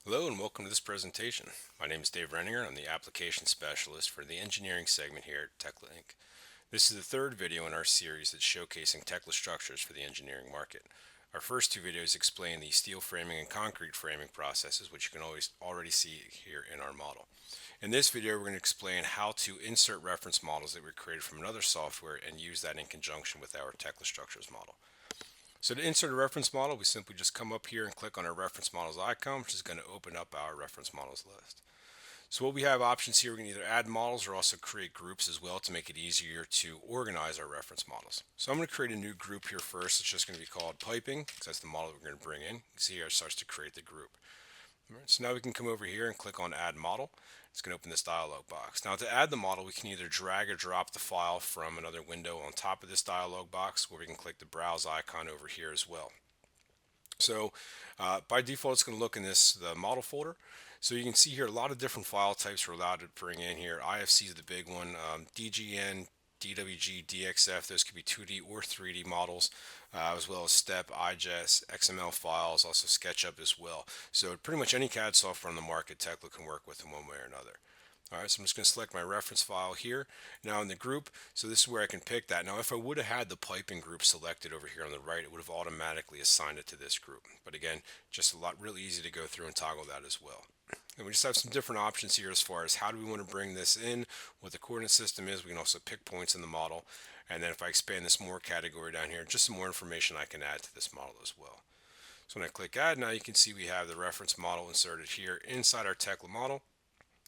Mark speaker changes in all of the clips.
Speaker 1: Hello and welcome to this presentation. My name is Dave Renninger. I'm the application specialist for the engineering segment here at Tekla Inc. This is the third video in our series that's showcasing Tekla structures for the engineering market. Our first two videos explain the steel framing and concrete framing processes, which you can already see here in our model. In this video, we're going to explain how to insert reference models that were created from another software and use that in conjunction with our Tekla structures model. So to insert a reference model, we simply just come up here and click on our reference models icon, which is going to open up our reference models list. So what we have options here, we can either add models or also create groups as well to make it easier to organize our reference models. So I'm going to create a new group here first. It's just going to be called piping, because that's the model that we're going to bring in. You can see here it starts to create the group. All right, so now we can come over here and click on add model. It's going to open this dialog box. Now to add the model, we can either drag or drop the file from another window on top of this dialog box, or we can click the browse icon over here as well. So by default, it's going to look in the model folder. So you can see here a lot of different file types we're allowed to bring in here. IFC is the big one. DGN, DWG, DXF, those could be 2D or 3D models, as well as STEP, IGES, XML files, also SketchUp as well. So pretty much any CAD software on the market, Tekla can work with in one way or another. All right, so I'm just going to select my reference file here. Now in the group, so this is where I can pick that. Now if I would have had the piping group selected over here on the right, it would have automatically assigned it to this group. But again, just really easy to go through and toggle that as well. And we just have some different options here as far as how do we want to bring this in, what the coordinate system is. We can also pick points in the model. And then if I expand this more category down here, just some more information I can add to this model as well. So when I click add, now you can see we have the reference model inserted here inside our Tekla model.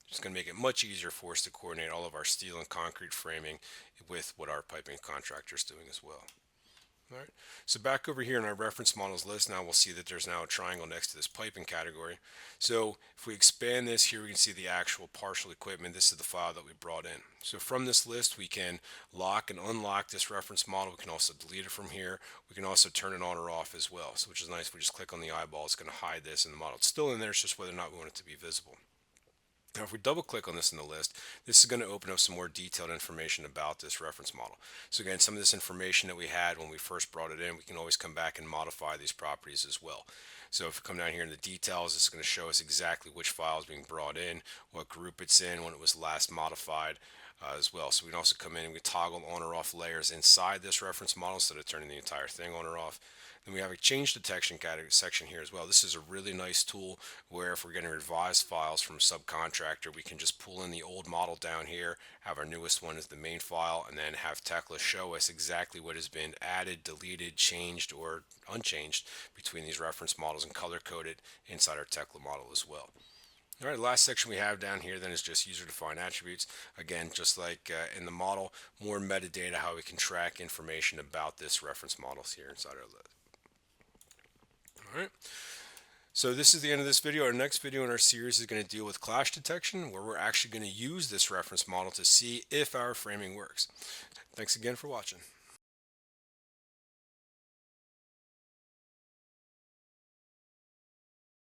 Speaker 1: It's going to make it much easier for us to coordinate all of our steel and concrete framing with what our piping contractor is doing as well. All right, so back over here in our reference models list, now we'll see that there's now a triangle next to this piping category. So if we expand this here, we can see the actual partial equipment. This is the file that we brought in. So from this list, we can lock and unlock this reference model. We can also delete it from here. We can also turn it on or off as well. So which is nice. If we just click on the eyeball, it's going to hide this in the model. It's still in there. It's just whether or not we want it to be visible. Now, if we double click on this in the list, this is going to open up some more detailed information about this reference model. So again, some of this information that we had when we first brought it in, we can always come back and modify these properties as well. So if we come down here in the details, it's going to show us exactly which file is being brought in, what group it's in, when it was last modified as well. So we can also come in and we toggle on or off layers inside this reference model instead of turning the entire thing on or off. Then we have a change detection category section here as well. This is a really nice tool where if we're getting revised files from a subcontractor, we can just pull in the old model down here, have our newest one as the main file, and then have Tekla show us exactly what has been added, deleted, changed, or unchanged between these reference models and color coded inside our Tekla model as well. All right, last section we have down here then is just user-defined attributes. Again, just like in the model, more metadata, how we can track information about this reference models here inside our list. All right. So this is the end of this video. Our next video in our series is going to deal with clash detection, where we're actually going to use this reference model to see if our framing works. Thanks again for watching.